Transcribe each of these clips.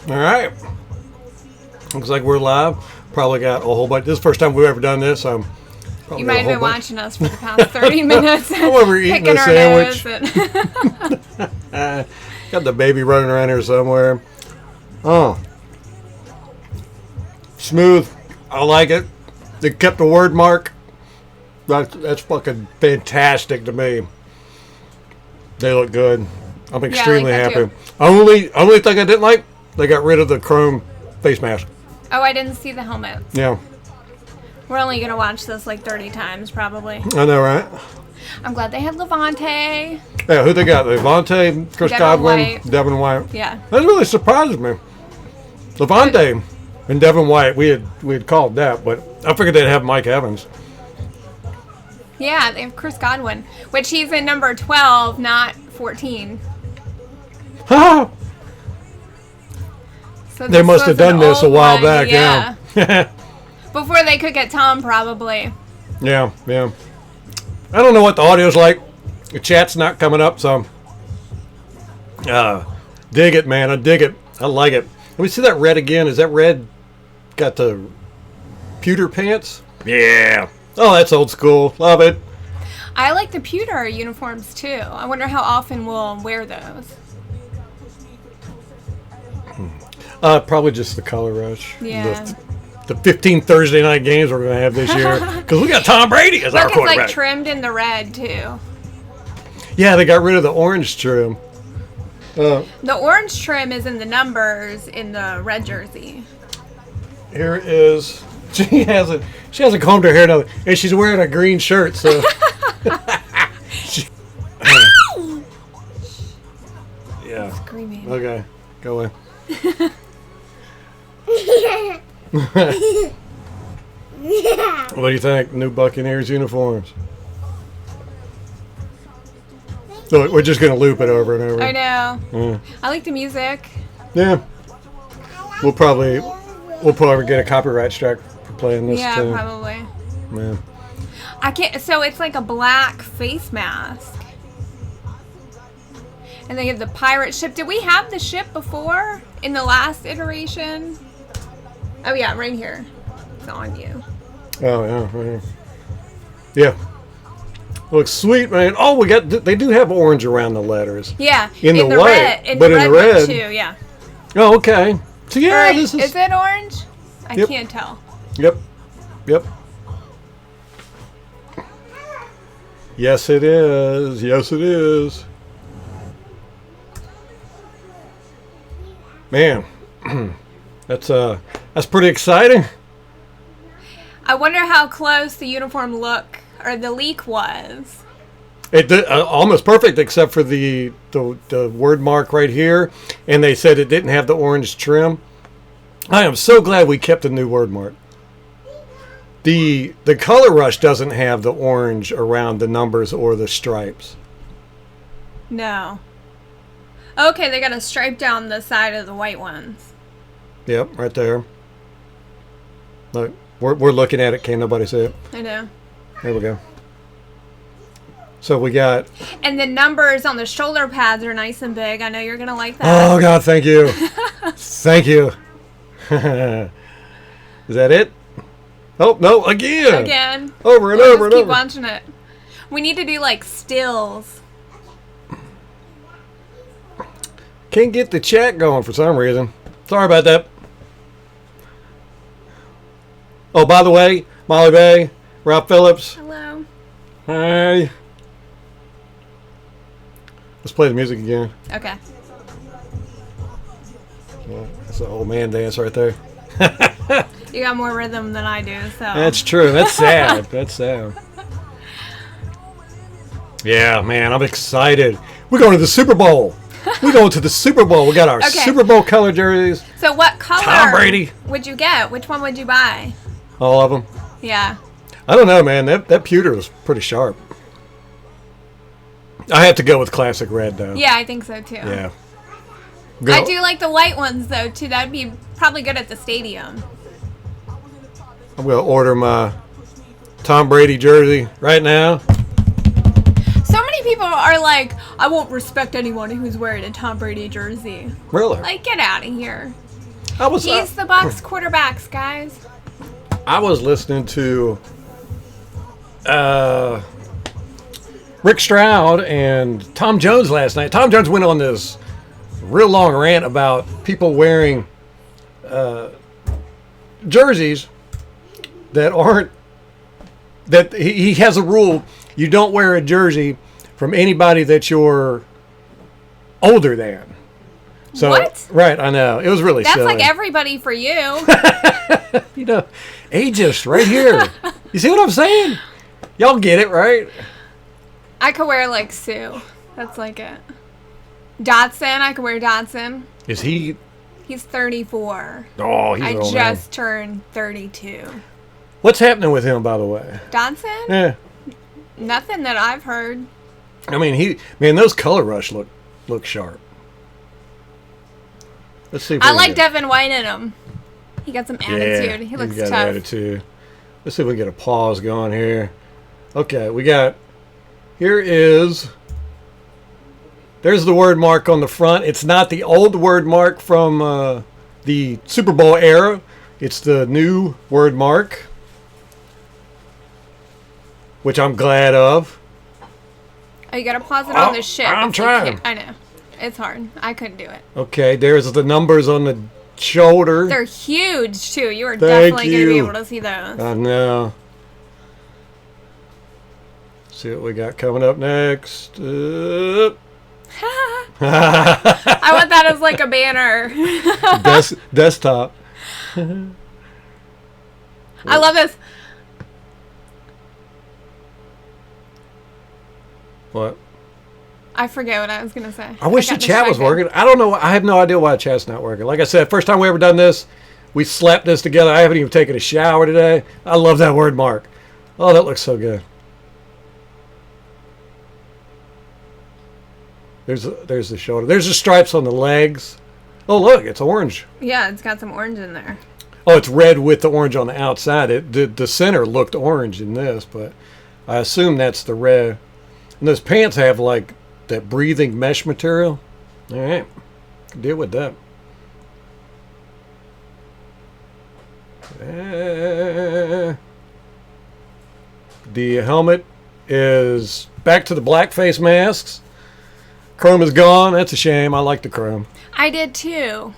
All right. Looks like we're live. Probably got a whole bunch. This is the first time we've ever done this. You might have been watching us for the past 30 minutes. While we're eating a sandwich. Got the baby running around here somewhere. Oh. Smooth. I like it. They kept the word mark. That's fucking fantastic to me. They look good. I'm extremely happy. Only thing I didn't like, they got rid of the chrome face mask. Oh, I didn't see the helmet. Yeah. We're only going to watch this like 30 times, probably. I know, right? I'm glad they had Levante. Yeah, who they got? Levante, Chris Godwin, Devin White. Yeah. That really surprised me. Levante and Devin White, we had called that, but I figured they'd have Mike Evans. Yeah, they have Chris Godwin, which he's in number 12, not 14. Ha! So They must have done this a while back, yeah. Before they could get Tom, probably. Yeah. I don't know what the audio's like. The chat's not coming up, so dig it, man. I dig it. I like it. Let me see that red again. Is that red got the pewter pants? Yeah. Oh, that's old school. Love it. I like the pewter uniforms, too. I wonder how often we'll wear those. Probably just the color rush. Yeah. The 15 Thursday night games we're going to have this year. Because we got Tom Brady as our quarterback. It's like trimmed in the red, too. Yeah, they got rid of the orange trim. The orange trim is in the numbers in the red jersey. Here it is. She hasn't combed her hair now, and she's wearing a green shirt, so. Yeah. Screaming. Okay, go away. What do you think? New Buccaneers uniforms. So we're just gonna loop it over and over. I know. Yeah. I like the music. Yeah. We'll probably get a copyright strike for playing this Yeah, too. probably. Yeah. I can't. So it's like a black face mask. And they have the pirate ship. Did we have the ship before in the last iteration? Oh yeah, right here. It's on you. Oh yeah, right here. Yeah. Looks sweet, man. Oh, they do have orange around the letters. Yeah. In the white, red, but in the red one too. Yeah. Oh, okay. So yeah, this is it orange? I can't tell. Yep. Yes, it is. Yes, it is. Man, that's pretty exciting. I wonder how close the uniform look or the leak was. It did, almost perfect, except for the word mark right here, and they said it didn't have the orange trim. I am so glad we kept the new word mark. The color rush doesn't have the orange around the numbers or the stripes. No. Okay, they got a stripe down the side of the white ones. Yep, right there. Look, we're looking at it. Can't nobody see it? I know. There we go. So we got... And the numbers on the shoulder pads are nice and big. I know you're going to like that. Oh, God, thank you. Thank you. Is that it? Oh, no, again. Again. Over and over and over. Keep watching it. We need to do, like, stills. Can't get the chat going for some reason. Sorry about that. Oh, by the way, Molly Bay, Rob Phillips. Hello. Hi. Let's play the music again. Okay. Well, that's an old man dance right there. You got more rhythm than I do, so. That's true. That's sad. That's sad. Yeah, man, I'm excited. We're going to the Super Bowl. We're going to the Super Bowl. We got our Super Bowl color jerseys. So what color Tom Brady would you get? Which one would you buy? All of them. Yeah. I don't know, man. That pewter was pretty sharp. I have to go with classic red, though. Yeah, I think so, too. Yeah. I do like the white ones, though, too. That would be probably good at the stadium. I'm going to order my Tom Brady jersey right now. So many people are like, I won't respect anyone who's wearing a Tom Brady jersey. Really? Like, get out of here. He's the Bucs quarterbacks, guys. I was listening to Rick Stroud and Tom Jones last night. Tom Jones went on this real long rant about people wearing jerseys that aren't. That he has a rule: you don't wear a jersey from anybody that you're older than. So, what? Right, I know. It was really That's silly. like everybody for you. You know, ageist right here. You see what I'm saying? Y'all get it, right? I could wear like Sue. That's like it. Dotson, I could wear Dotson. Is he? He's 34. Oh, he's I an old just man. turned 32. What's happening with him, by the way? Dotson? Yeah. Nothing that I've heard. I mean, those color rush look sharp. Let's see. If I we like can get, Devin White in him. He got some attitude. He looks he's got tough. attitude. Let's see if we can get a pause going here. Okay, we got. There's the word mark on the front. It's not the old word mark from the Super Bowl era. It's the new word mark, which I'm glad of. Oh, you gotta pause it on the ship. I'm if you trying. can't- I know. It's hard. I couldn't do it. Okay, there's the numbers on the shoulder. They're huge, too. You are Thank definitely going to be you. able to see those. I know. See what we got coming up next. I want that as like a banner. Desktop. I love this. What? I forget what I was going to say. I wish the got chat was distracted. working. I don't know. I have no idea why the chat's not working. Like I said, first time we ever done this, we slapped this together. I haven't even taken a shower today. I love that word mark. Oh, that looks so good. There's the shoulder. There's the stripes on the legs. Oh, look, it's orange. Yeah, it's got some orange in there. Oh, it's red with the orange on the outside. The center looked orange in this, but I assume that's the red. And those pants have like that breathing mesh material. All right, can deal with that. The helmet is back to the black face masks. Chrome is gone. That's a shame. I like the chrome. I did too.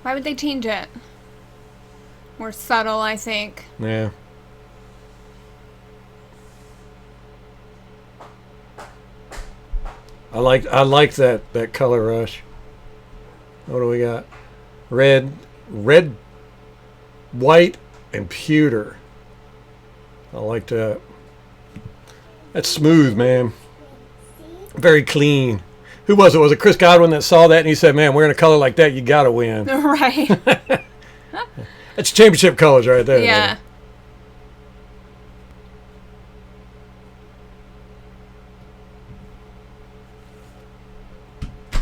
Why would they change it? More subtle, I think. Yeah. I like that color rush. What do we got? Red, white, and pewter. I like that. That's smooth, man. Very clean. Who was it? Was it Chris Godwin that saw that and he said, "Man, wearing a color like that, you gotta win." Right. That's championship colors right there. Yeah. Buddy.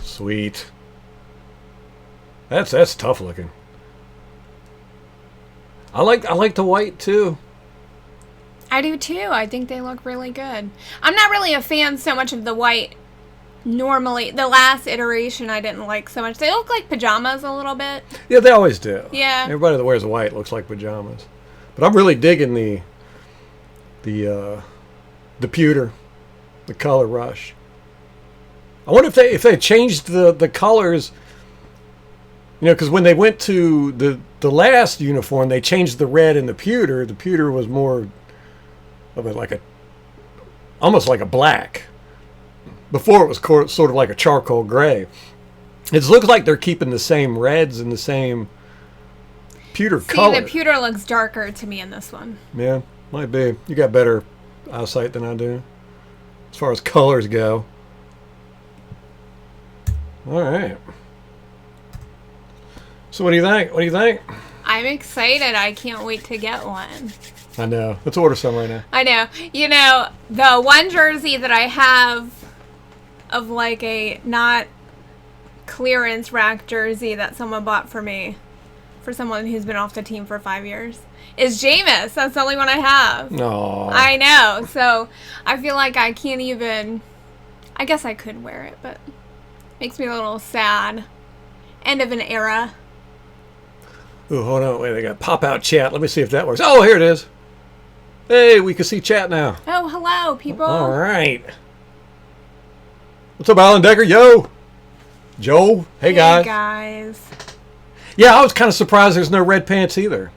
Sweet. That's tough looking. I like the white too. I do too. I think they look really good. I'm not really a fan so much of the white. Normally, the last iteration I didn't like so much. They look like pajamas a little bit. Yeah, they always do. Yeah. Everybody that wears white looks like pajamas. But I'm really digging the pewter, the color rush. I wonder if they changed the colors. You know, because when they went to the last uniform, they changed the red and the pewter. The pewter was more of almost like a black. Before it was sort of like a charcoal gray. It looks like they're keeping the same reds and the same pewter color. The pewter looks darker to me in this one. Yeah, might be. You got better eyesight than I do, as far as colors go. All right. So what do you think? What do you think? I'm excited. I can't wait to get one. I know. Let's order some right now. I know. You know, the one jersey that I have of like a not clearance rack jersey that someone bought for me, for someone who's been off the team for 5 years, is Jameis. That's the only one I have. No. I know. So I feel like I can't even. I guess I could wear it, but it makes me a little sad. end of an era. Ooh, hold on. Wait, they got pop-out chat. Let me see if that works. Oh, here it is. Hey, we can see chat now. Oh, hello, people. All right. What's up, Alan Decker? Yo. Joe. Hey, guys. Hey, guys. Yeah, I was kind of surprised there's no red pants either.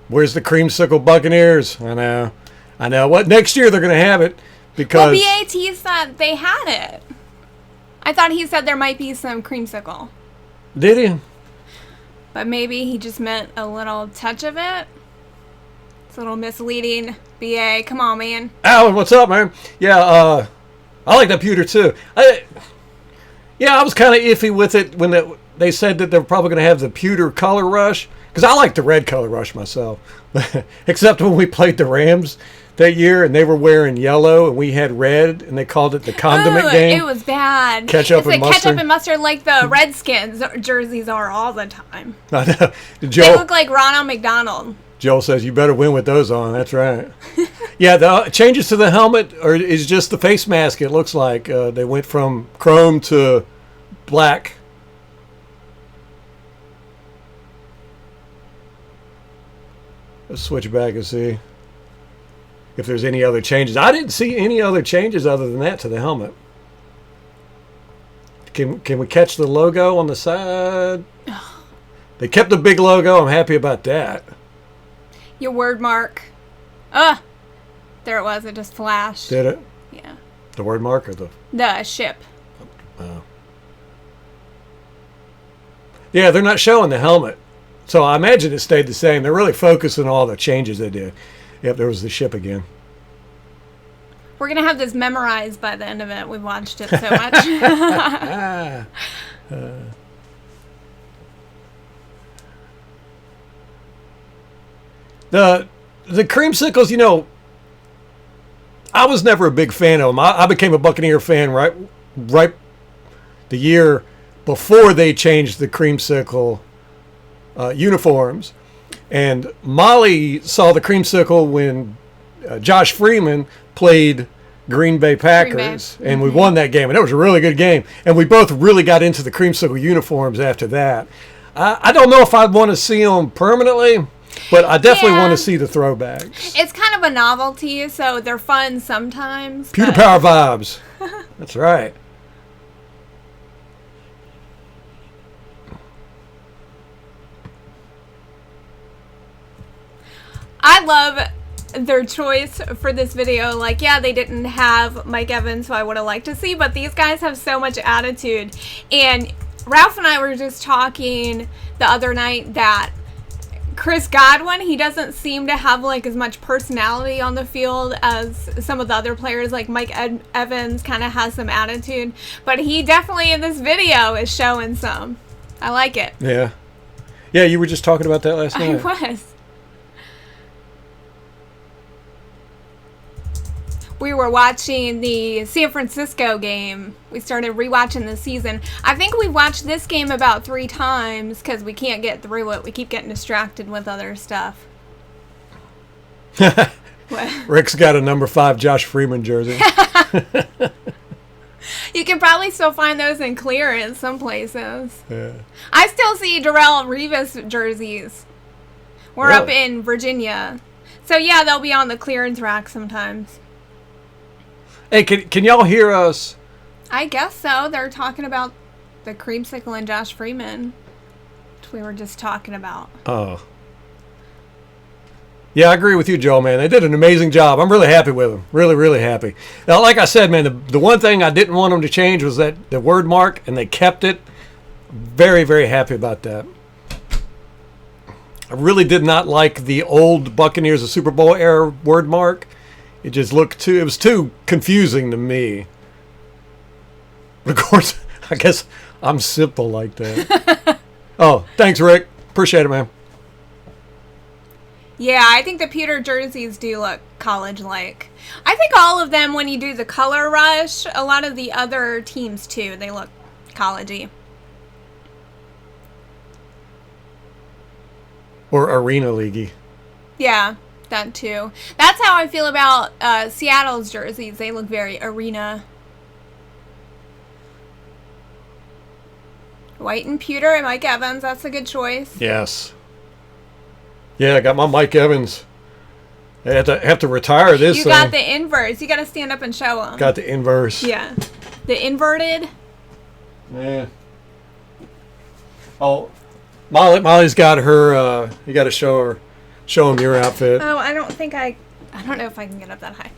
Where's the creamsicle Buccaneers? I know. What next year they're going to have it because. Well, BAT said they had it. I thought he said there might be some creamsicle. Did he? But maybe he just meant a little touch of it. It's a little misleading. BA, come on, man. Alan, what's up, man? Yeah, I like that pewter too. I was kind of iffy with it when they said that they're probably going to have the pewter color rush. Because I like the red color rush myself. Except when we played the Rams that year and they were wearing yellow and we had red and they called it the condiment game. It was bad. Ketchup and mustard. Ketchup and mustard like the Redskins jerseys are all the time. I know. They look like Ronald McDonald. Joel says you better win with those on. That's right. Yeah, the changes to the helmet is just the face mask. It looks like they went from chrome to black. Let's switch back and see if there's any other changes. I didn't see any other changes other than that to the helmet. Can we catch the logo on the side? They kept the big logo. I'm happy about that. Your word mark. There it was. It just flashed. Did it? Yeah. The word mark or the ship. Oh. Yeah, they're not showing the helmet. So I imagine it stayed the same. They're really focusing on all the changes they did. Yep, there was the ship again. We're going to have this memorized by the end of it. We've watched it so much. The creamsicles, you know, I was never a big fan of them. I became a Buccaneer fan right the year before they changed the creamsicle uniforms. And Molly saw the creamsicle when Josh Freeman played Green Bay Packers, and we won that game. And it was a really good game. And we both really got into the creamsicle uniforms after that. I don't know if I'd want to see them permanently, but I definitely want to see the throwbacks. It's kind of a novelty, so they're fun sometimes. Pewter Power vibes. That's right. I love their choice for this video. Like, yeah, they didn't have Mike Evans, who I would have liked to see, but these guys have so much attitude. And Ralph and I were just talking the other night that Chris Godwin, he doesn't seem to have like as much personality on the field as some of the other players. Like Mike Evans kind of has some attitude, but he definitely in this video is showing some. I like it. Yeah. Yeah, you were just talking about that last night. I was. We were watching the San Francisco game. We started rewatching the season. I think we've watched this game about 3 times because we can't get through it. We keep getting distracted with other stuff. Rick's got a number 5 Josh Freeman jersey. You can probably still find those in clearance some places. Yeah. I still see Darrelle Revis jerseys. We're up in Virginia. So yeah, they'll be on the clearance rack sometimes. Hey, can y'all hear us? I guess so. They're talking about the creamsicle and Josh Freeman, which we were just talking about. Oh. Yeah, I agree with you, Joel, man. They did an amazing job. I'm really happy with them. Really, really happy. Now, like I said, man, the one thing I didn't want them to change was that the word mark, and they kept it. Very, very happy about that. I really did not like the old Buccaneers of Super Bowl era word mark. It just looked it was too confusing to me. But of course, I guess I'm simple like that. Oh, thanks, Rick. Appreciate it, man. Yeah, I think the pewter jerseys do look college-like. I think all of them, when you do the color rush, a lot of the other teams too, they look college-y. Or arena leaguey. Yeah, that too. That's how I feel about Seattle's jerseys. They look very arena. White and pewter and Mike Evans. That's a good choice. Yes. Yeah, I got my Mike Evans. I have to retire this. You got the inverse. You got to stand up and show them. Got the inverse. Yeah. The inverted. Yeah. Oh, Molly's got her. You got to show him your outfit. Oh, I don't know if I can get up that high.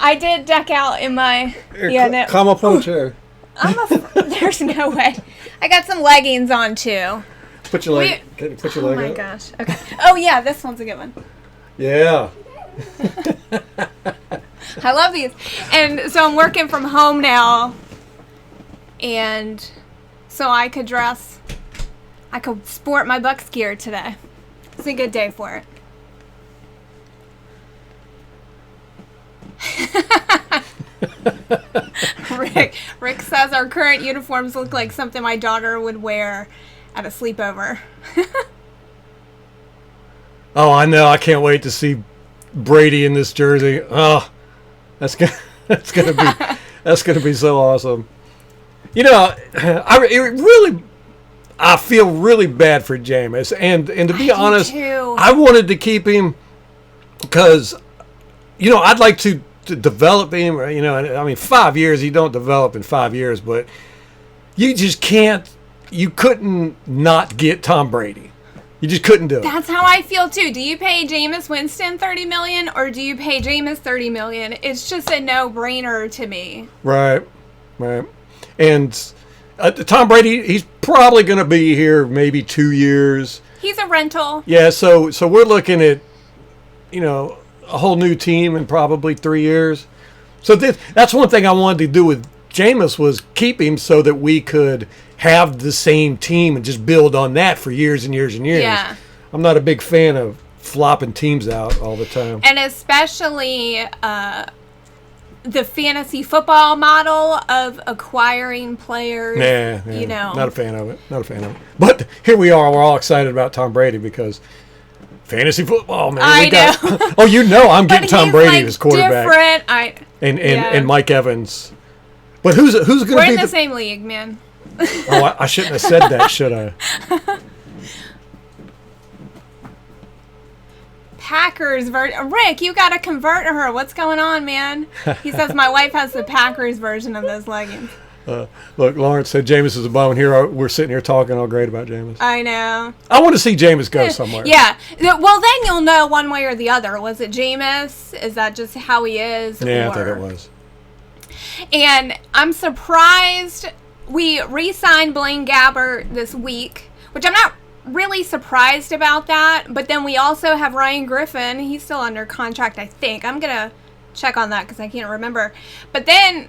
I did deck out in my. Here, come up on a chair. There's no way. I got some leggings on too. Put your leg. Put your leg up. Oh my gosh. Okay. Oh yeah, this one's a good one. Yeah. I love these. And so I'm working from home now. And so I could sport my Bucks gear today. It's a good day for it. Rick says our current uniforms look like something my daughter would wear at a sleepover. Oh, I know. I can't wait to see Brady in this jersey. Oh, that's gonna be so awesome. You know, I feel really bad for Jameis, and to be honest, I wanted to keep him because, you know, I'd like to develop him. You know, I mean, 5 years, you don't develop in 5 years, but you just can't. You couldn't not get Tom Brady. You just couldn't do it. That's how I feel too. Do you pay Jameis Winston $30 million or do you pay Jameis $30 million? It's just a no-brainer to me. Right. And Tom Brady, he's probably going to be here maybe 2 years. He's a rental. Yeah. So we're looking at, you know, a whole new team in probably 3 years. So that's one thing I wanted to do with Jameis was keep him so that we could have the same team and just build on that for years and years and years. Yeah. I'm not a big fan of flopping teams out all the time. And especially the fantasy football model of acquiring players. Yeah, you know. Not a fan of it. But here we are. We're all excited about Tom Brady because fantasy football, man. I know. Oh, you know I'm getting Tom Brady as quarterback. Different. And Mike Evans. But who's going to be We're in the same league, man. Oh, I shouldn't have said that, should I? Packers version. Rick, you got to convert her. What's going on, man? He says my wife has the Packers version of those leggings. Look, Lawrence said Jameis is a bum, and here we're sitting here talking all great about Jameis. I know. I want to see Jameis go somewhere. Yeah. Well, then you'll know one way or the other. Was it Jameis? Is that just how he is? Yeah, I think it was. And I'm surprised we re-signed Blaine Gabbert this week, which I'm not really surprised about that. But then we also have Ryan Griffin. He's still under contract, I think. I'm going to check on that because I can't remember. But then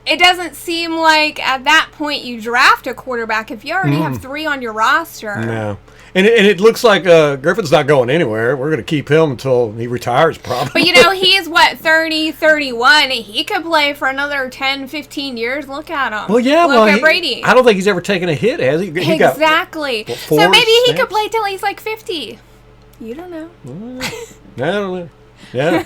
it doesn't seem like at that point you draft a quarterback if you already have 3 on your roster. No. And it looks like Griffin's not going anywhere. We're going to keep him until he retires, probably. But, you know, he's, 30, 31. He could play for another 10, 15 years. Look at him. Well, yeah. Look at Brady. I don't think he's ever taken a hit, has he? Exactly. So maybe he could play till he's like 50. You don't know. I don't know. Yeah.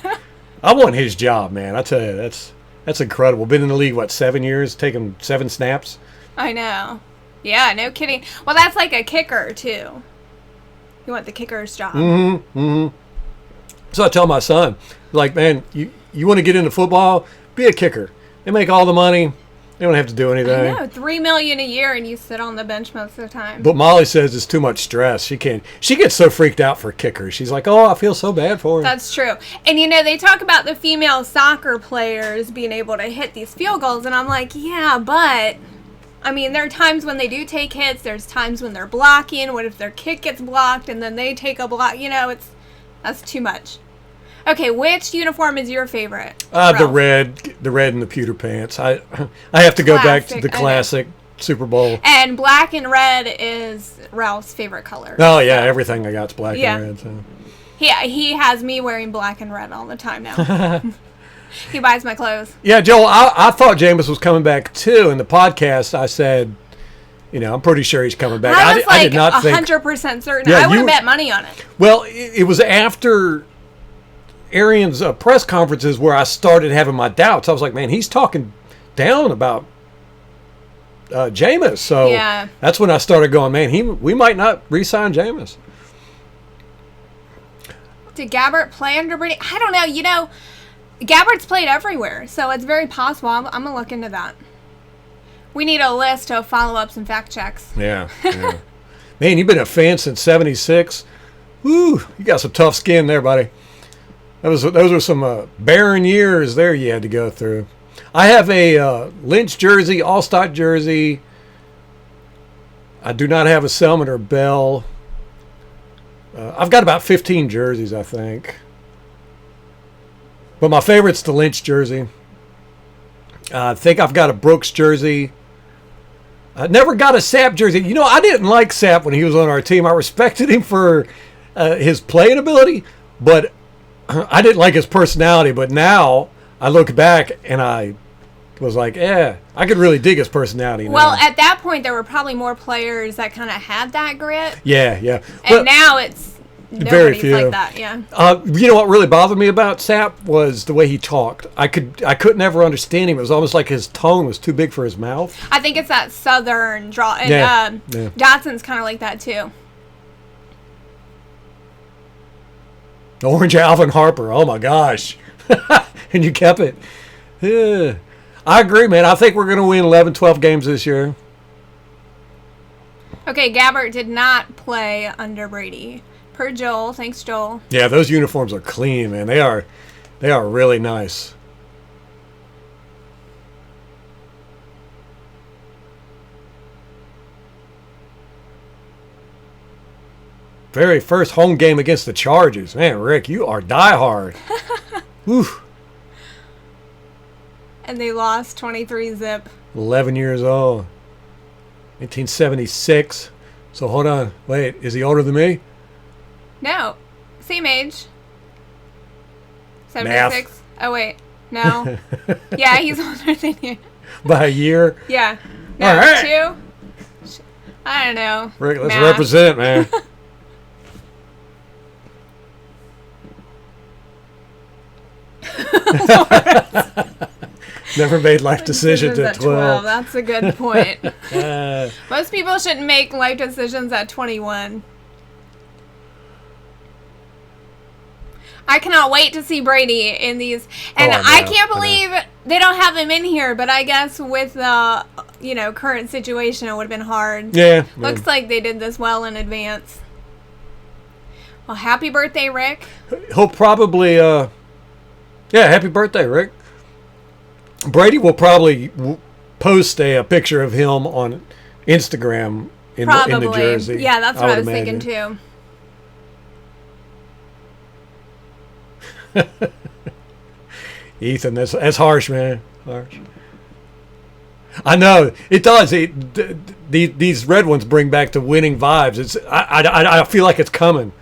I want his job, man. I tell you, that's incredible. Been in the league, 7 years? Taking 7 snaps? I know. Yeah, no kidding. Well, that's like a kicker, too. You want the kicker's job. So I tell my son, like, man, you want to get into football? Be a kicker. They make all the money. They don't have to do anything. I know, $3 million a year, and you sit on the bench most of the time. But Molly says it's too much stress. She gets so freaked out for kickers. She's like, oh, I feel so bad for him. That's true. And, you know, they talk about the female soccer players being able to hit these field goals, and I'm like, yeah, but I mean, there are times when they do take hits. There's times when they're blocking. What if their kick gets blocked and then they take a block? You know, that's too much. Okay, which uniform is your favorite? The red and the pewter pants. I have to go back to the classic Super Bowl. And black and red is Ralph's favorite color. Oh yeah, everything I got's black and red. So. He has me wearing black and red all the time now. He buys my clothes. Yeah, Joel, I thought Jameis was coming back too. In the podcast, I said, you know, I'm pretty sure he's coming back. I did not think 100% certain. Yeah, I would have bet money on it. Well, it was after Arians' press conferences where I started having my doubts. I was like, man, he's talking down about Jameis. So that's when I started going, man, we might not re-sign Jameis. Did Gabbert play under Brady? I don't know. You know, Gabbert's played everywhere, so it's very possible. I'm going to look into that. We need a list of follow-ups and fact checks. Yeah. Man, you've been a fan since '76. Woo, you got some tough skin there, buddy. Those were some barren years there you had to go through. I have a Lynch jersey, All-Star jersey. I do not have a Selman or Bell. I've got about 15 jerseys, I think. But my favorite's the Lynch jersey. I think I've got a Brooks jersey. I never got a Sapp jersey. You know, I didn't like Sapp when he was on our team. I respected him for his playing ability, but I didn't like his personality. But now I look back and I was like, I could really dig his personality now. Well, at that point, there were probably more players that kind of had that grit. Yeah. And now it's very few like that, yeah. You know what really bothered me about Sapp was the way he talked. I couldn't ever understand him. It was almost like his tone was too big for his mouth. I think it's that southern draw. And Dotson's kind of like that, too. Orange Alvin Harper. Oh, my gosh. And you kept it. Yeah. I agree, man. I think we're going to win 11, 12 games this year. Okay, Gabbert did not play under Brady. Per Joel. Thanks, Joel. Yeah, those uniforms are clean, man. They are really nice. Very first home game against the Chargers. Man, Rick, you are diehard. Woo. And they lost 23-zip. 11 years old. 1976. So hold on. Wait, is he older than me? No. Same age. 76. Math. Oh, wait. No. Yeah, he's older than you. By a year? Yeah. No, all right. 2? I don't know. Rick, let's represent, man. Never made life decisions at 12. That's a good point. Most people shouldn't make life decisions at 21. I cannot wait to see Brady in these. And I can't believe they don't have him in here, but I guess with the current situation, it would have been hard. Yeah. Looks like they did this well in advance. Well, happy birthday, Rick. He'll probably, happy birthday, Rick. Brady will probably post a picture of him on Instagram in the jersey. Yeah, that's what I was thinking too. Ethan, that's harsh, man. Harsh. I know it does. These red ones bring back the winning vibes. I feel like it's coming.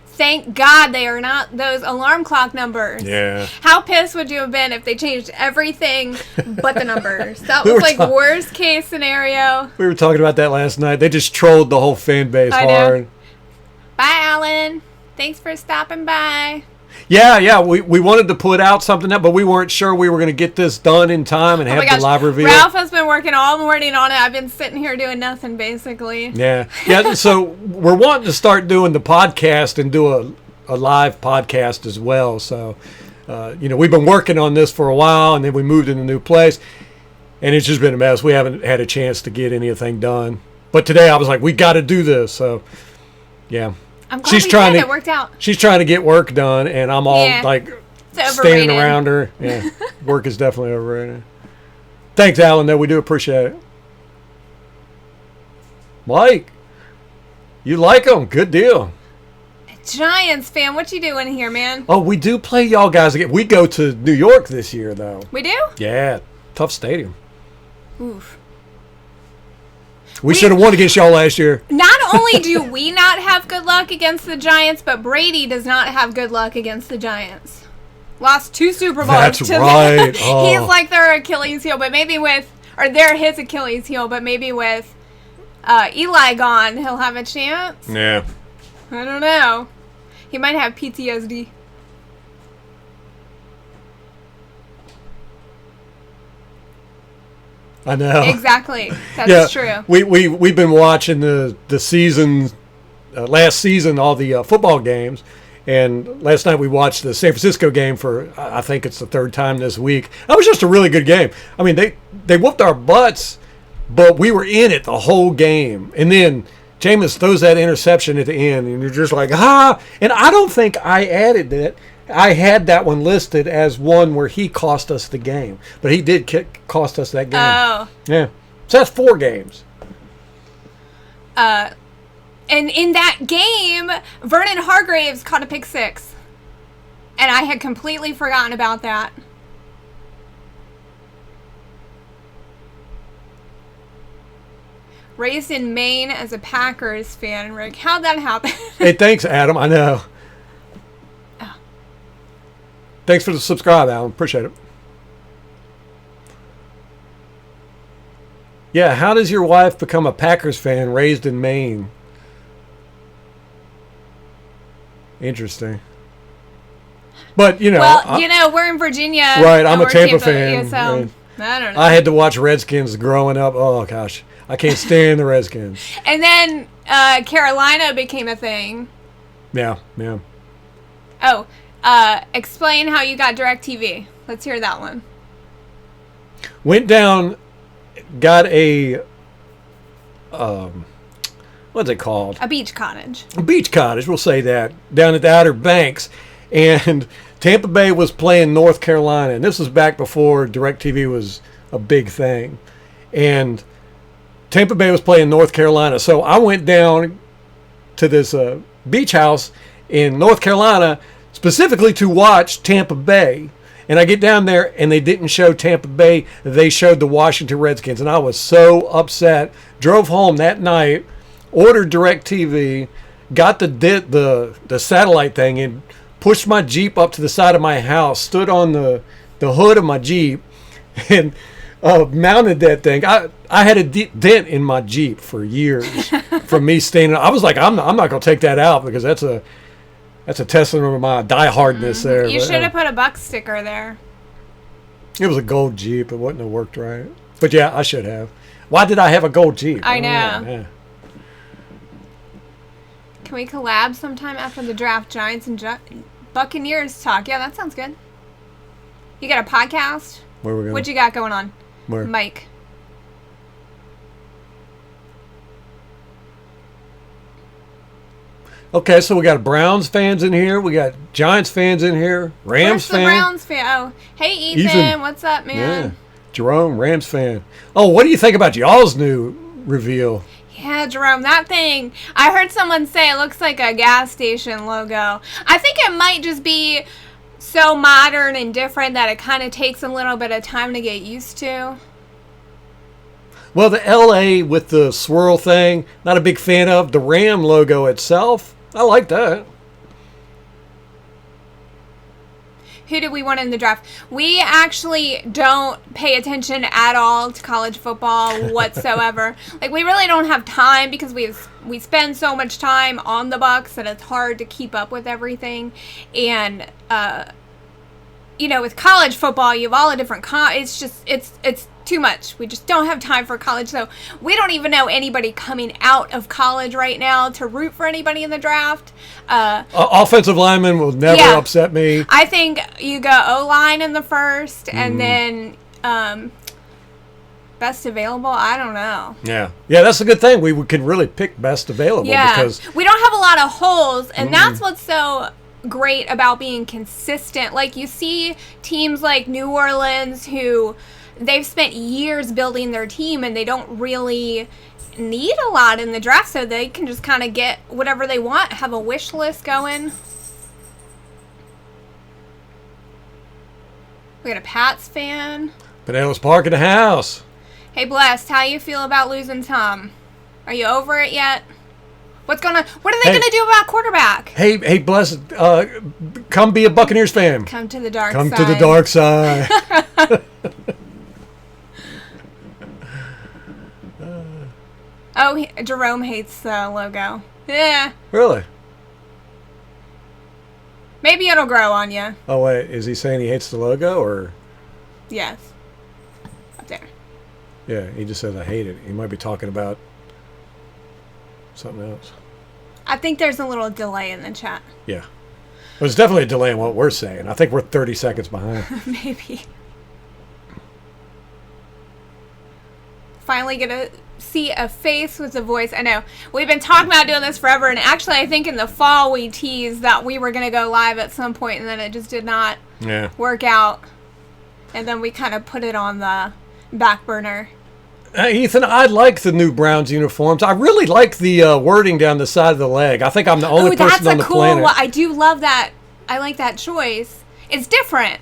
Thank God they are not those alarm clock numbers. Yeah. How pissed would you have been if they changed everything but the numbers? That was like worst case scenario. We were talking about that last night. They just trolled the whole fan base hard. Bye, Alan. Thanks for stopping by. Yeah. We wanted to put out something up, but we weren't sure we were going to get this done in time and have the live reveal. Ralph has been working all morning on it. I've been sitting here doing nothing, basically. Yeah. So we're wanting to start doing the podcast and do a live podcast as well. So, we've been working on this for a while, and then we moved in a new place, and it's just been a mess. We haven't had a chance to get anything done. But today I was like, we got to do this. So, yeah. I'm glad it worked out. She's trying to get work done, and I'm all standing around her. Yeah, work is definitely overrated. Thanks, Alan, though. We do appreciate it. Mike, you like them. Good deal. Giants fan, what you doing here, man? Oh, we do play y'all guys again. We go to New York this year, though. We do? Yeah, tough stadium. Oof. We should have won against y'all last year. Not only do we not have good luck against the Giants, but Brady does not have good luck against the Giants. Lost 2 Super Bowls. That's right. Oh. He's like their Achilles heel, but maybe they're his Achilles heel, but maybe with Eli gone, he'll have a chance. Yeah. I don't know. He might have PTSD. I know. Exactly. That's true. We've been watching the season, last season, all the football games. And last night we watched the San Francisco game for, I think it's the third time this week. That was just a really good game. I mean, they whooped our butts, but we were in it the whole game. And then Jameis throws that interception at the end, and you're just like, ah. And I don't think I added that. I had that one listed as one where he cost us the game. But he did cost us that game. Oh. Yeah. So that's 4 games. And in that game, Vernon Hargraves caught a pick 6. And I had completely forgotten about that. Raised in Maine as a Packers fan, Rick. How'd that happen? Hey, thanks, Adam. I know. Oh. Thanks for the subscribe, Alan. Appreciate it. Yeah, how does your wife become a Packers fan raised in Maine? Interesting. But, Well, we're in Virginia. Right, I'm a Tampa fan. So, right. I don't know. I had to watch Redskins growing up. Oh, gosh. I can't stand the Redskins. And then Carolina became a thing. Yeah. Oh, explain how you got DirecTV. Let's hear that one. Went down, got a... what's it called? A beach cottage. A beach cottage, we'll say that, down at the Outer Banks. And Tampa Bay was playing North Carolina. And this was back before DirecTV was a big thing. And Tampa Bay was playing North Carolina. So I went down to this beach house in North Carolina specifically to watch Tampa Bay. And I get down there, and they didn't show Tampa Bay. They showed the Washington Redskins. And I was so upset. Drove home that night, ordered DirecTV, got the satellite thing, and pushed my Jeep up to the side of my house, stood on the hood of my Jeep, and mounted that thing. I had a dent in my Jeep for years from me standing. I was like, I'm not going to take that out because that's a testament of my diehardness there. You should have put a Buck sticker there. It was a gold Jeep. It wouldn't have worked right. But yeah, I should have. Why did I have a gold Jeep? I know. Yeah. Can we collab sometime after the draft? Giants and Buccaneers talk. Yeah, that sounds good. You got a podcast? Where we going? What you got going on? Where? Mike. Okay, so we got Browns fans in here. We got Giants fans in here. Rams Where's the fan. Browns fan? Oh, hey Ethan. What's up, man? Yeah. Jerome, Rams fan. Oh, what do you think about y'all's new reveal? Yeah, Jerome, that thing. I heard someone say it looks like a gas station logo. I think it might just be so modern and different that it kind of takes a little bit of time to get used to. Well, the LA with the swirl thing, not a big fan of. The Ram logo itself, I like that. Who do we want in the draft? We actually don't pay attention at all to college football whatsoever. Like, we really don't have time because we spend so much time on the Bucs that it's hard to keep up with everything. And with college football, you have all the different it's too much. We just don't have time for college. So we don't even know anybody coming out of college right now to root for anybody in the draft. Offensive lineman will never upset me. I think you go O-line in the first, and then best available. I don't know. Yeah, that's a good thing. We could really pick best available because we don't have a lot of holes, and that's what's so great about being consistent. Like, you see teams like New Orleans who they've spent years building their team, and they don't really need a lot in the draft, so they can just kind of get whatever they want, have a wish list going. We got a Pats fan. Pinellas Park in the house. Hey, Blessed, how you feel about losing Tom? Are you over it yet? What's going on? What are they going to do about quarterback? Hey, Blessed, come be a Buccaneers fan. Come to the dark side. Come to the dark side. Oh, Jerome hates the logo. Yeah. Really? Maybe it'll grow on you. Oh, wait. Is he saying he hates the logo, or? Yes. Up there. Yeah, he just says, I hate it. He might be talking about something else. I think there's a little delay in the chat. Yeah. There's definitely a delay in what we're saying. I think we're 30 seconds behind. Maybe. Finally get to see a face with a voice. I know. We've been talking about doing this forever, and actually I think in the fall we teased that we were going to go live at some point, and then it just did not work out. And then we kind of put it on the back burner. Ethan, I like the new Browns uniforms. I really like the wording down the side of the leg. I think I'm the only person on the planet. I do love that. I like that choice. It's different.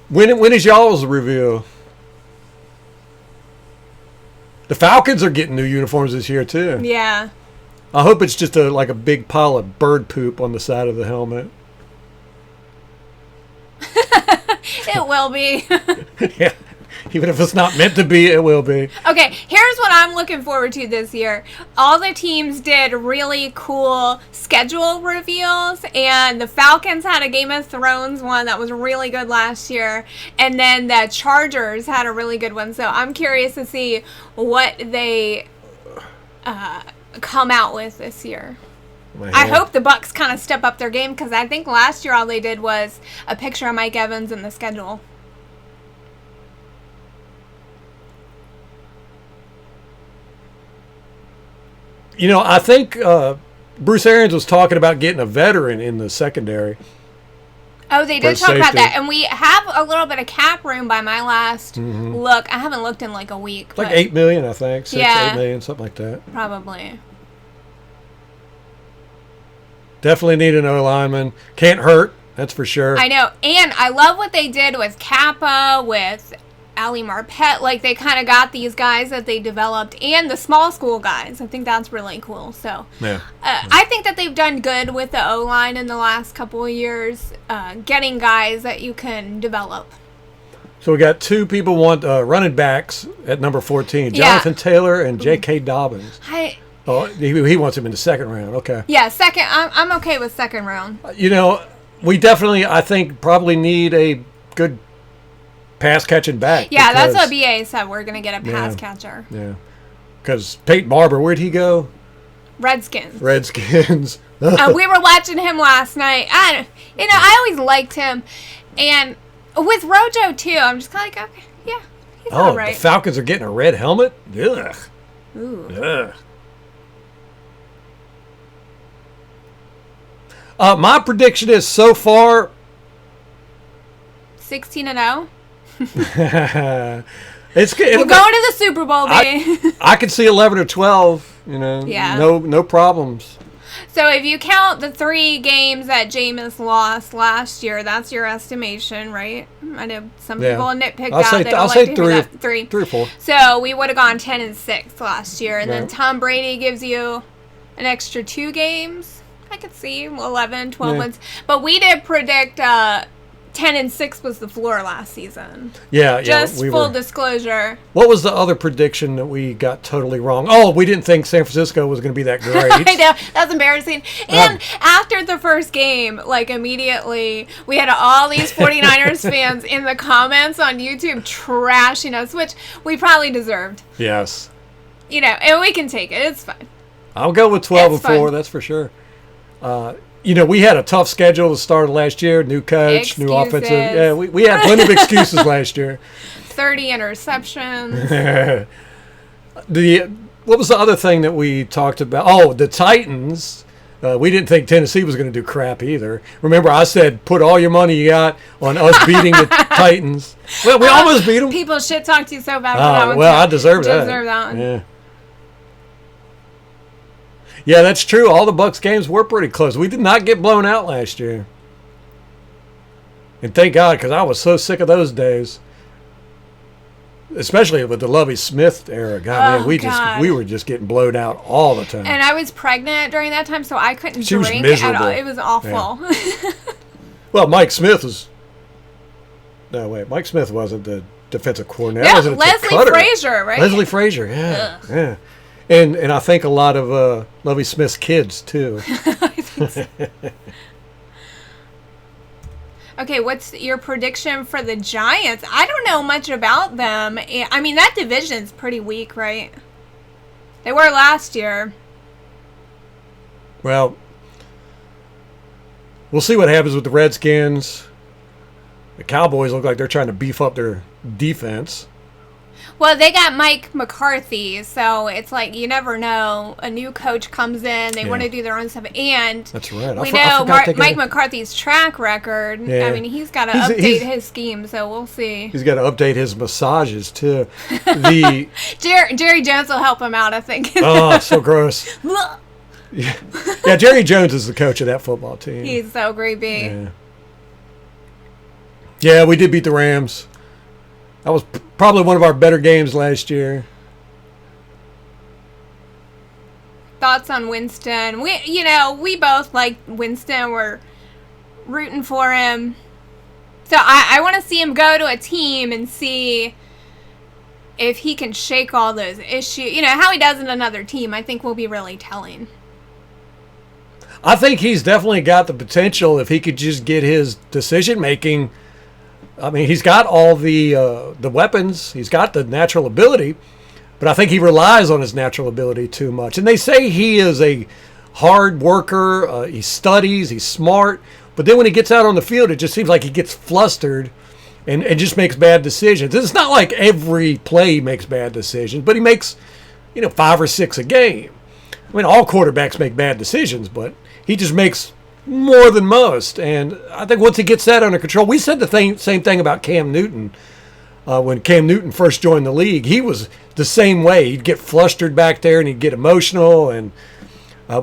When is y'all's review? The Falcons are getting new uniforms this year too. Yeah. I hope it's just like a big pile of bird poop on the side of the helmet. It will be. Yeah. Even if it's not meant to be, it will be. Okay, here's what I'm looking forward to this year. All the teams did really cool schedule reveals, and the Falcons had a Game of Thrones one that was really good last year, and then the Chargers had a really good one. So I'm curious to see what they come out with this year. I hope the Bucs kind of step up their game, because I think last year all they did was a picture of Mike Evans in the schedule. You know, I think Bruce Arians was talking about getting a veteran in the secondary. Oh, they did talk about that. And we have a little bit of cap room by my last look. I haven't looked in like a week. Like $8 million, I think. 6, yeah, $8 million, something like that. Probably. Definitely need an O-lineman. Can't hurt, that's for sure. I know. And I love what they did with Kappa, with Ali Marpet. Like, they kind of got these guys that they developed, and the small school guys. I think that's really cool. So, yeah. I think that they've done good with the O-line in the last couple of years, getting guys that you can develop. So we got two people want running backs at number 14, Jonathan Taylor and J.K. Dobbins. Oh, he wants him in the second round. Okay. Yeah, second. I'm okay with second round. You know, we definitely, I think, probably need a good pass catching back. Yeah, that's what BA said. We're going to get a pass catcher. Yeah. Because Peyton Barber, where'd he go? Redskins. We were watching him last night. I always liked him. And with Rojo, too, I'm just kind of like, okay, yeah, he's all right. The Falcons are getting a red helmet? Ugh. Ooh. Ugh. My prediction is so far 16-0. It's good. We're going to the Super Bowl, baby. I could see 11 or 12. You know, no problems. So if you count the 3 games that Jameis lost last year, that's your estimation, right? I know some people nitpick that. I'll say 3 or 4. So we would have gone 10-6 last year, and then Tom Brady gives you an extra 2 games. I could see 11, 12 months. But we did predict 10-6 was the floor last season. Yeah, Just full disclosure. What was the other prediction that we got totally wrong? Oh, we didn't think San Francisco was going to be that great. I know. That's embarrassing. And after the first game, like immediately, we had all these 49ers fans in the comments on YouTube trashing us, which we probably deserved. Yes. You know, and we can take it. It's fine. I'll go with 12-4, that's for sure. You know, we had a tough schedule at the start of last year. New coach, new offensive. Yeah, we had plenty of excuses last year. 30 interceptions. What was the other thing that we talked about? Oh, the Titans. We didn't think Tennessee was going to do crap either. Remember, I said put all your money you got on us beating the Titans. Well, we almost beat them. People shit talked you so bad for that one. Well, I deserve that. That one. Yeah. Yeah, that's true. All the Bucs games were pretty close. We did not get blown out last year. And thank God, because I was so sick of those days. Especially with the Lovie Smith era. God, man, we were just getting blown out all the time. And I was pregnant during that time, so I couldn't drink at all. It was awful. Yeah. Well, Mike Smith was... No, wait. Mike Smith wasn't the defensive coordinator. Yeah, Leslie Frazier, right? Leslie Frazier, yeah. Ugh. Yeah. And I think a lot of Lovie Smith's kids, too. I think so. Okay, what's your prediction for the Giants? I don't know much about them. I mean, that division's pretty weak, right? They were last year. Well, we'll see what happens with the Redskins. The Cowboys look like they're trying to beef up their defense. Well, they got Mike McCarthy, so it's like you never know. A new coach comes in, they want to do their own stuff, and that's right. We know Mike McCarthy's track record. Yeah. I mean, he's got to update his scheme, so we'll see. He's got to update his massages too. Jerry Jones will help him out, I think. Oh, so gross. Yeah, Jerry Jones is the coach of that football team. He's so creepy. Yeah, we did beat the Rams. That was probably one of our better games last year. Thoughts on Winston? We both like Winston. We're rooting for him. So I want to see him go to a team and see if he can shake all those issues. How he does in another team, I think will be really telling. I think he's definitely got the potential if he could just get his decision making. I mean, he's got all the weapons. He's got the natural ability, but I think he relies on his natural ability too much. And they say he is a hard worker. He studies. He's smart. But then when he gets out on the field, it just seems like he gets flustered and just makes bad decisions. It's not like every play he makes bad decisions, but he makes, 5 or 6 a game. I mean, all quarterbacks make bad decisions, but he just makes more than most. And I think once he gets that under control, we said the same thing about Cam Newton. When Cam Newton first joined the league, he was the same way. He'd get flustered back there and he'd get emotional. And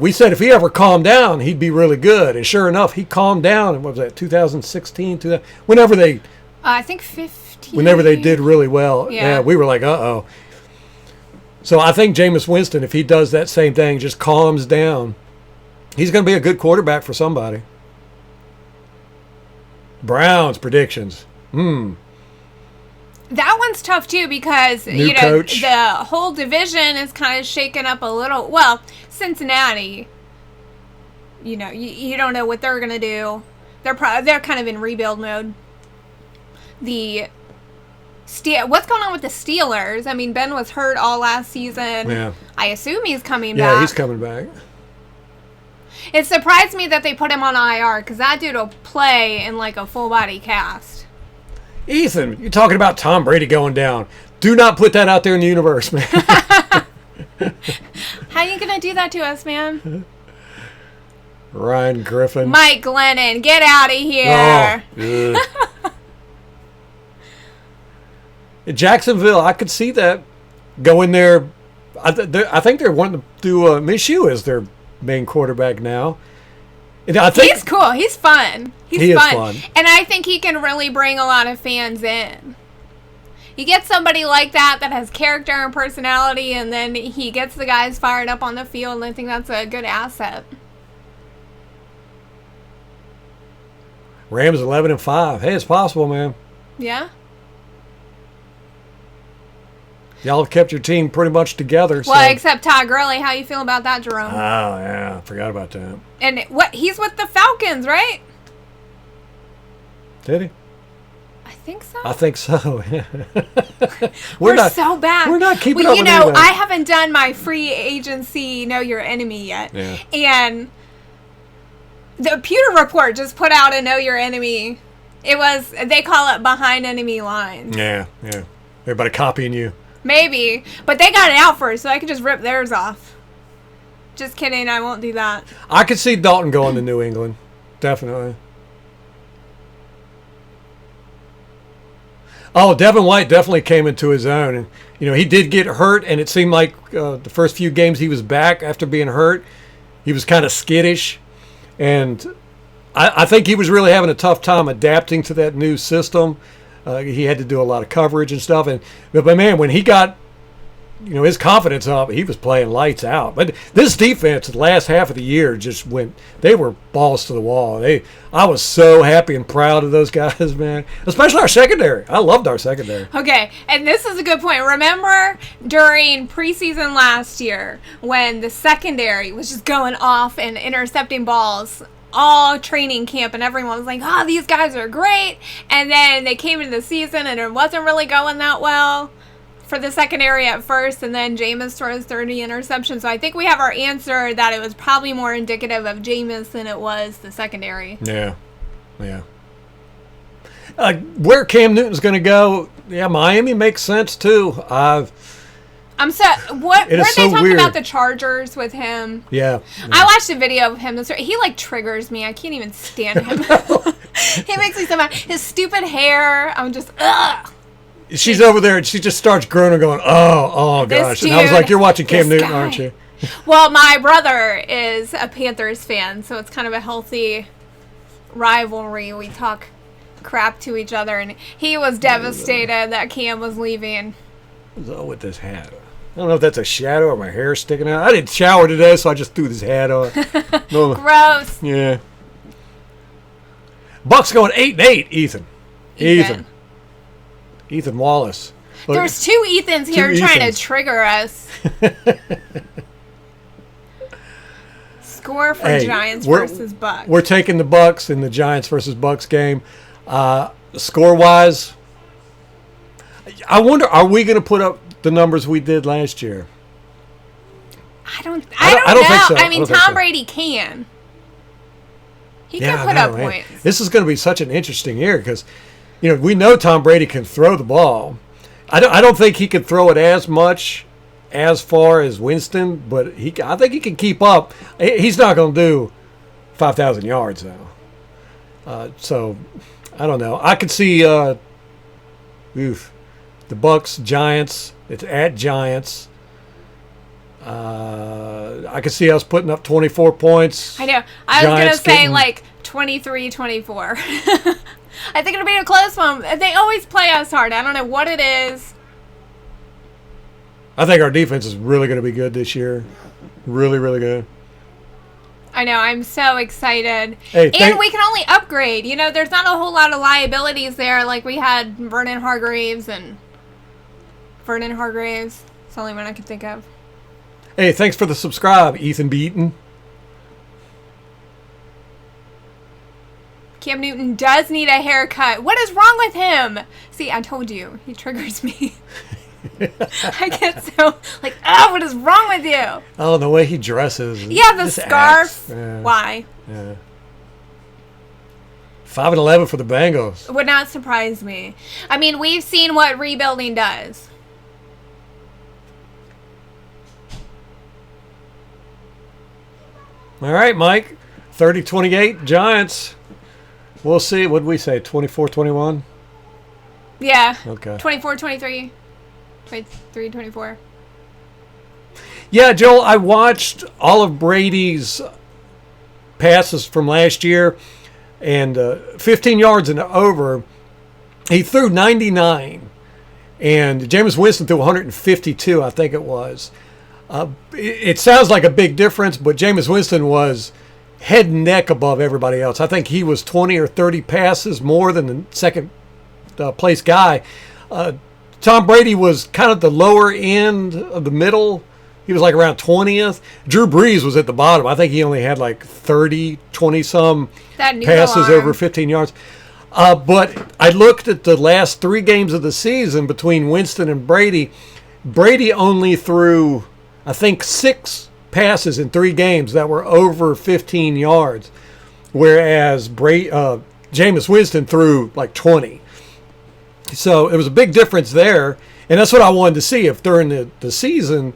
we said if he ever calmed down, he'd be really good. And sure enough, he calmed down. And what was that, 2016? Whenever they... I think 15. Whenever they did really well. Yeah, we were like, uh-oh. So I think Jameis Winston, if he does that same thing, just calms down, he's going to be a good quarterback for somebody. Browns predictions. That one's tough too because coach. The whole division is kind of shaken up a little. Well, Cincinnati, you don't know what they're going to do. They're kind of in rebuild mode. What's going on with the Steelers? I mean, Ben was hurt all last season. Yeah. I assume he's coming back. Yeah, he's coming back. It surprised me that they put him on IR because that dude will play in like a full body cast. Ethan, you're talking about Tom Brady going down. Do not put that out there in the universe, man. How you going to do that to us, man? Ryan Griffin. Mike Glennon, get out of here. Oh, Jacksonville, I could see that going there. I think they're wanting to do Minshew as their main quarterback now. And I think he's cool. He's fun. He is fun. And I think he can really bring a lot of fans in. You get somebody like that has character and personality, and then he gets the guys fired up on the field, and I think that's a good asset. Rams 11-5. Hey, it's possible, man. Yeah? Y'all have kept your team pretty much together. Well, except Todd Gurley. How you feel about that, Jerome? Oh, yeah. I forgot about that. And he's with the Falcons, right? Did he? I think so. I think so. We're so bad. We're not keeping up with anybody. I haven't done my free agency Know Your Enemy yet. Yeah. And the Pewter Report just put out a Know Your Enemy. They call it Behind Enemy Lines. Yeah. Everybody copying you. Maybe. But they got it out first, so I could just rip theirs off. Just kidding, I won't do that. I could see Dalton going to New England. Definitely. Oh, Devin White definitely came into his own. And, he did get hurt, and it seemed like the first few games he was back after being hurt, he was kind of skittish. And I think he was really having a tough time adapting to that new system. He had to do a lot of coverage and stuff. But man, when he got, his confidence up, he was playing lights out. But this defense, the last half of the year, they were balls to the wall. I was so happy and proud of those guys, man. Especially our secondary. I loved our secondary. Okay, and this is a good point. Remember during preseason last year when the secondary was just going off and intercepting balls all training camp, and everyone was like, oh, these guys are great. And then they came into the season, and it wasn't really going that well for the secondary at first, and then Jameis throws 30 interceptions. So I think we have our answer that it was probably more indicative of Jameis than it was the secondary. Yeah. Where Cam Newton's going to go, Miami makes sense too. What were they talking weird about the Chargers with him? Yeah. I watched a video of him. He like triggers me. I can't even stand him. He makes me so mad. His stupid hair. I'm just ugh. She's over there and she just starts groaning, going, "Oh gosh!" And I was like, "You're watching Cam Newton, aren't you?" Well, my brother is a Panthers fan, so it's kind of a healthy rivalry. We talk crap to each other, and he was devastated that Cam was leaving. What's up with this hat? I don't know if that's a shadow or my hair sticking out. I didn't shower today, so I just threw this hat on. No. Gross. Yeah. Bucks going 8-8. Ethan Wallace. Look, there's two Ethans here trying to trigger us. Score for Giants versus Bucks. We're taking the Bucks in the Giants versus Bucks game. Score-wise, I wonder, are we going to put up the numbers we did last year? I don't know. Think so. I mean, Tom Brady can. He can put up points. This is going to be such an interesting year because, we know Tom Brady can throw the ball. I don't think he could throw it as much as far as Winston, but I think he can keep up. He's not going to do 5,000 yards though. So I don't know. I could see the Bucks, Giants. It's at Giants. I could see us putting up 24 points. I know. I was going to say like 23-24. I think it'll be a close one. They always play us hard. I don't know what it is. I think our defense is really going to be good this year. Really, really good. I know. I'm so excited. And we can only upgrade. There's not a whole lot of liabilities there. Like we had Vernon Hargreaves. It's the only one I can think of. Hey, thanks for the subscribe, Ethan Beaton. Cam Newton does need a haircut. What is wrong with him? See, I told you. He triggers me. I get so like, what is wrong with you? Oh, the way he dresses. Yeah, the scarf. Yeah. Why? Yeah. 5-11 for the Bengals. Would not surprise me. I mean, we've seen what rebuilding does. All right, Mike. 30-28 Giants. We'll see. What did we say? 24-21? Yeah. Okay. 24-23. 23-24. Yeah, Joel, I watched all of Brady's passes from last year, and 15 yards and over. He threw 99, and Jameis Winston threw 152, I think it was. It sounds like a big difference, but Jameis Winston was head and neck above everybody else. I think he was 20 or 30 passes more than the second place guy. Tom Brady was kind of the lower end of the middle. He was like around 20th. Drew Brees was at the bottom. I think he only had like 30, 20-some passes over 15 yards. But I looked at the last 3 games of the season between Winston and Brady. Brady only threw, I think, 6 passes in 3 games that were over 15 yards, whereas Jameis Winston threw like 20. So it was a big difference there, and that's what I wanted to see if during the season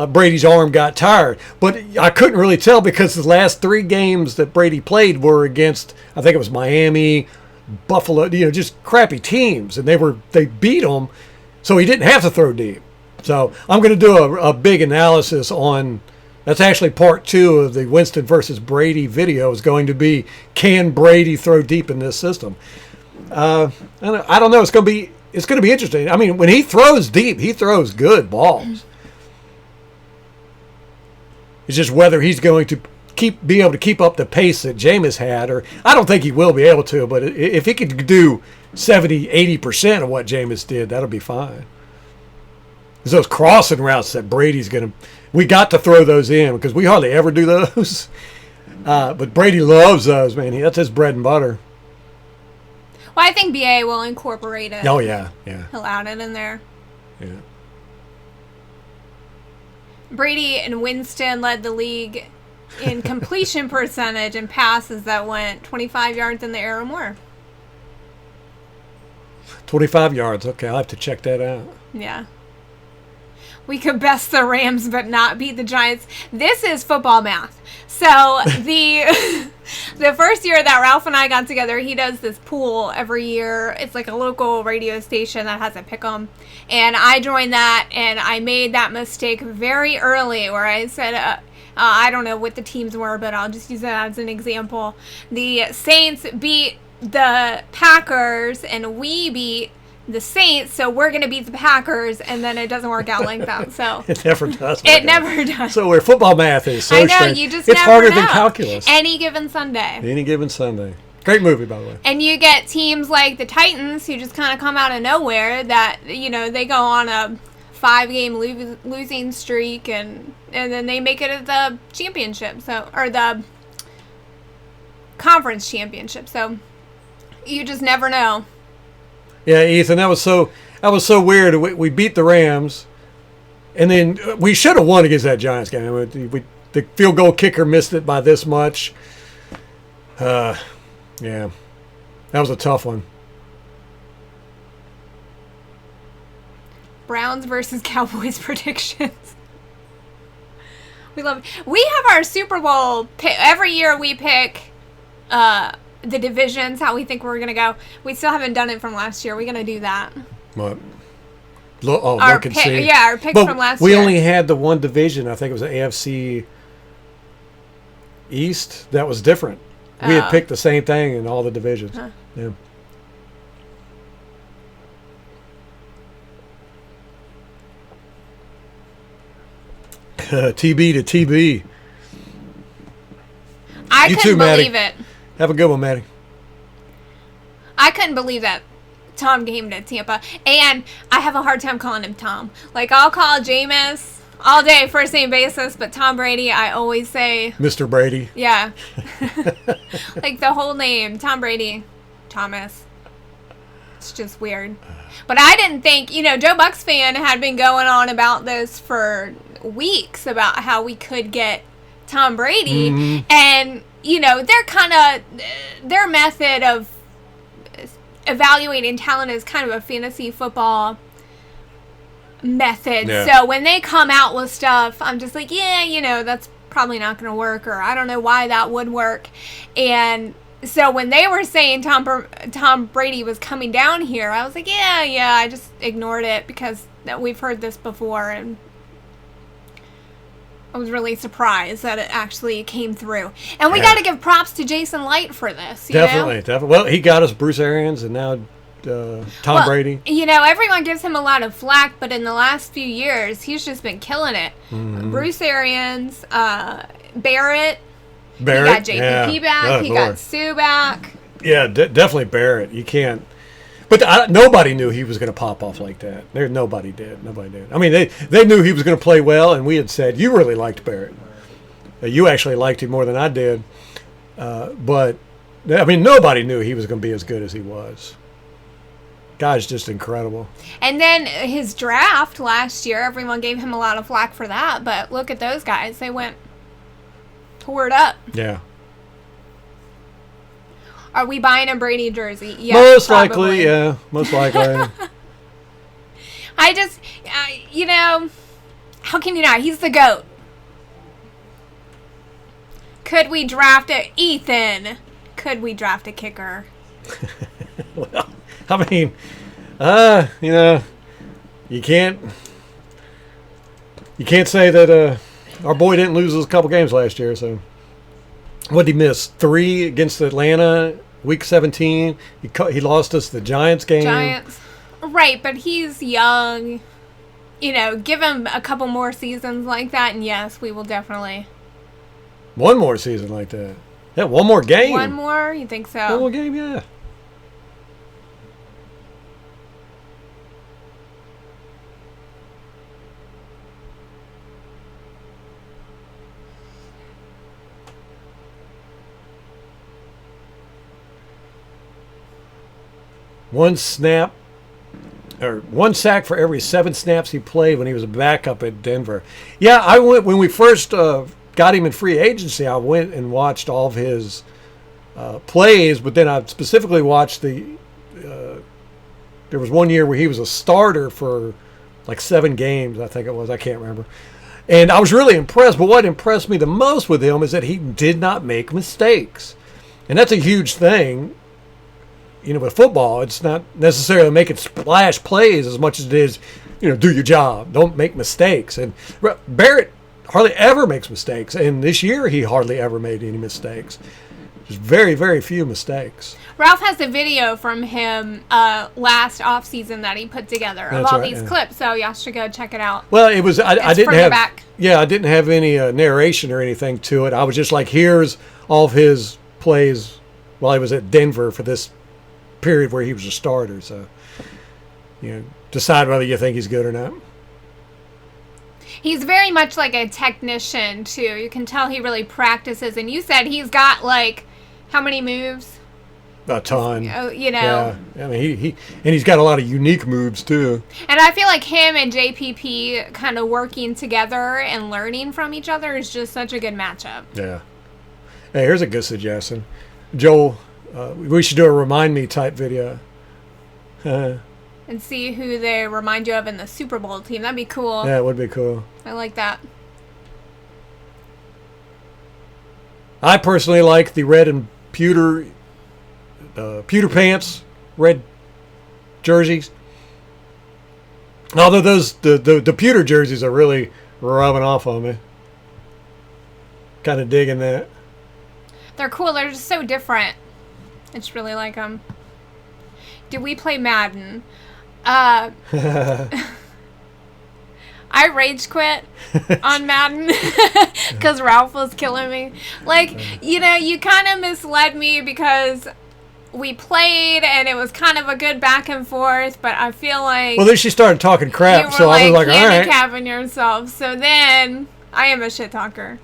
Brady's arm got tired. But I couldn't really tell because the last 3 games that Brady played were against, I think it was Miami, Buffalo, just crappy teams, and they beat them, so he didn't have to throw deep. So I'm going to do a big analysis on. That's actually part 2 of the Winston versus Brady video is going to be, can Brady throw deep in this system? I don't know. It's going to be interesting. I mean, when he throws deep, he throws good balls. It's just whether he's going to be able to keep up the pace that Jameis had, or I don't think he will be able to, but if he could do 70-80% of what Jameis did, that'll be fine. It's those crossing routes that Brady's going to. We got to throw those in because we hardly ever do those. But Brady loves those, man. That's his bread and butter. Well, I think BA will incorporate it. Oh, yeah. Yeah. He'll add it in there. Yeah. Brady and Winston led the league in completion percentage and passes that went 25 yards in the air or more. 25 yards. Okay, I'll have to check that out. Yeah. We could best the Rams but not beat the Giants. This is football math. So the first year that Ralph and I got together, he does this pool every year. It's like a local radio station that has a pick 'em. And I joined that, and I made that mistake very early where I said, I don't know what the teams were, but I'll just use that as an example. The Saints beat the Packers, and we beat the Saints, so we're going to beat the Packers, and then it doesn't work out like that. So it never does. It never does. So where football math is so I know, strange. you just it's never harder know. than calculus. Any given Sunday. Any given Sunday. Great movie, by the way. And you get teams like the Titans who just kind of come out of nowhere that, they go on a 5-game losing streak, and then they make it at the championship, or the conference championship. So you just never know. Yeah, Ethan, that was so weird. We beat the Rams, and then we should have won against that Giants game. The field goal kicker missed it by this much. Yeah, that was a tough one. Browns versus Cowboys predictions. We love it. We have our Super Bowl pick. Every year we pick the divisions, how we think we're going to go. We still haven't done it from last year. We're going to do that. What? Our look and see. Yeah, our picks from last year. We only had the one division. I think it was the AFC East. That was different. We had picked the same thing in all the divisions. Huh. Yeah. TB to TB. I couldn't believe it. Have a good one, Maddie. I couldn't believe that Tom came to Tampa. And I have a hard time calling him Tom. Like, I'll call Jameis all day, first name basis, but Tom Brady, I always say... Mr. Brady. Yeah. Like, the whole name, Tom Brady, Thomas. It's just weird. But I didn't think, Joe Buck's fan had been going on about this for weeks, about how we could get Tom Brady. Mm-hmm. And, they're kind of, their method of evaluating talent is kind of a fantasy football method. Yeah. So when they come out with stuff, I'm just like, yeah, that's probably not going to work, or I don't know why that would work. And so when they were saying Tom Brady was coming down here, I was like, yeah, I just ignored it because we've heard this before, and I was really surprised that it actually came through. And we got to give props to Jason Light for this. Definitely. Well, he got us Bruce Arians and now Tom Brady. Everyone gives him a lot of flack, but in the last few years, he's just been killing it. Mm-hmm. Bruce Arians, Barrett. He got JPP back. He got Sue back. Yeah, definitely Barrett. You can't. But nobody knew he was going to pop off like that. Nobody did. I mean, they knew he was going to play well, and we had said, you really liked Barrett. You actually liked him more than I did. But, I mean, nobody knew he was going to be as good as he was. Guy's just incredible. And then his draft last year, everyone gave him a lot of flack for that. But look at those guys. They tore it up. Yeah. Are we buying a Brady jersey? Yeah, most likely, yeah. Most likely. I just, how can you not? He's the GOAT. Could we draft Ethan? Could we draft a kicker? Well, I mean, you can't say that our boy didn't lose a couple games last year, so. What did he miss? 3 against Atlanta, week 17. He lost us the Giants game. Right, but he's young. Give him a couple more seasons like that, and yes, we will definitely. One more season like that. Yeah, one more game. One more? You think so? One more game, yeah. one snap or one sack for every 7 snaps he played when he was a backup at Denver. Yeah, I went when we first got him in free agency. I went and watched all of his plays, but then I specifically watched the. There was one year where he was a starter for like 7 games, I think it was. I can't remember. And I was really impressed. But what impressed me the most with him is that he did not make mistakes. And that's a huge thing. You know, with football, it's not necessarily making splash plays as much as it is, do your job. Don't make mistakes. And Barrett hardly ever makes mistakes. And this year, he hardly ever made any mistakes. There's very, very few mistakes. Ralph has a video from him last offseason that he put together of all these clips, so y'all should go check it out. Well, it was I didn't have back. Yeah, I didn't have any narration or anything to it. I was just like, here's all of his plays while he was at Denver for this period where he was a starter. So, decide whether you think he's good or not. He's very much like a technician too. You can tell he really practices. And you said he's got like how many moves? A ton. Yeah. I mean, he's got a lot of unique moves too. And I feel like him and JPP kind of working together and learning from each other is just such a good matchup. Yeah. Hey, here's a good suggestion. Joel, we should do a remind me type video. And see who they remind you of in the Super Bowl team. That'd be cool. Yeah, it would be cool. I like that. I personally like the red and pewter pants, red jerseys. Although the pewter jerseys are really rubbing off on me. Kind of digging that. They're cool. They're just so different. I just really like them. Did we play Madden? I rage quit on Madden because Ralph was killing me. Like, you kind of misled me because we played and it was kind of a good back and forth, but I feel like... Well, then she started talking crap, so I was like, all right. handicapping yourself. So then, I am a shit talker.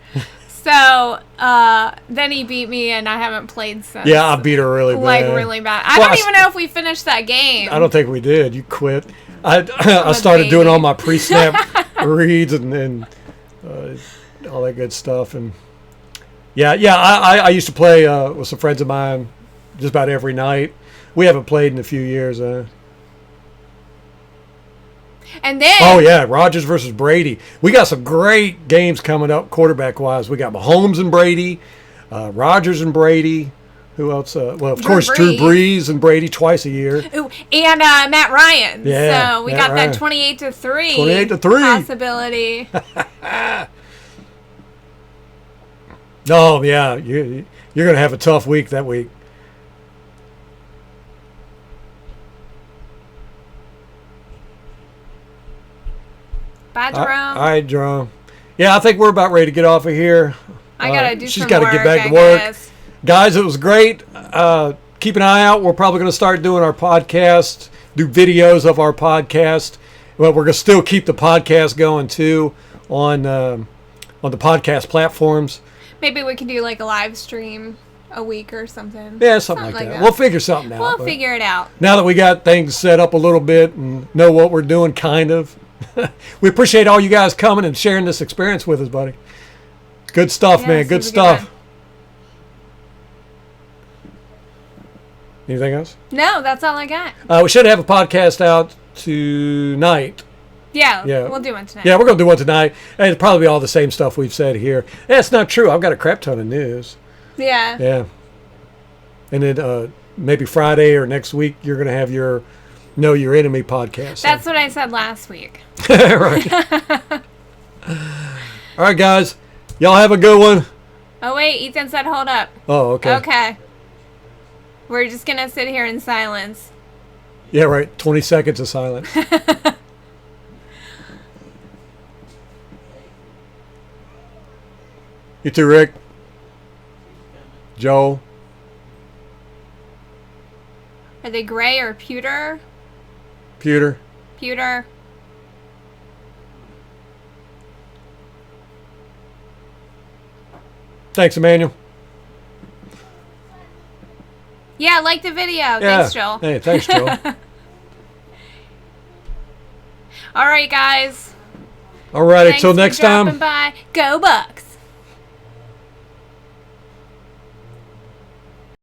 So, then he beat me, and I haven't played since. Yeah, I beat her really bad. Like, really bad. I don't even know if we finished that game. I don't think we did. You quit. I started doing all my pre-snap reads and all that good stuff. And I used to play with some friends of mine just about every night. We haven't played in a few years. And then... Oh, yeah, Rodgers versus Brady. We got some great games coming up quarterback-wise. We got Mahomes and Brady, Rodgers and Brady. Who else? Of course, Drew Brees and Brady twice a year. Ooh, and Matt Ryan. Yeah, so we got Ryan. that 28-3 possibility. Oh, yeah. You're going to have a tough week that week. Bye, Jerome. All right, Jerome. Yeah, I think we're about ready to get off of here. I got to do She's some got to work, get back I to work. guess. Guys, it was great. Keep an eye out. We're probably going to start doing our podcast, do videos of our podcast. But we're going to still keep the podcast going, too, on the podcast platforms. Maybe we could do like a live stream a week or something. Yeah, something like that. We'll figure something out. We'll figure it out. Now that we got things set up a little bit and know what we're doing, kind of. We appreciate all you guys coming and sharing this experience with us, buddy. Good stuff, man. Good stuff. Anything else? No, that's all I got. We should have a podcast out tonight. Yeah, we'll do one tonight. Yeah, we're going to do one tonight. And it'll probably be all the same stuff we've said here. That's not true. I've got a crap ton of news. Yeah. Yeah. And then maybe Friday or next week, you're going to have your Know Your Enemy podcast. That's what I said last week. Right. All right, guys. Y'all have a good one. Oh, wait. Ethan said hold up. Oh, okay. Okay. We're just going to sit here in silence. Yeah, right. 20 seconds of silence. You too, Rick. Joel. Are they gray or pewter? Pewter. Pewter. Thanks, Emmanuel. Yeah, like the video. Yeah. Thanks, Jill. Hey, thanks, Jill. All right, guys. All righty, Thanks till for next time. dropping by. Go Bucks.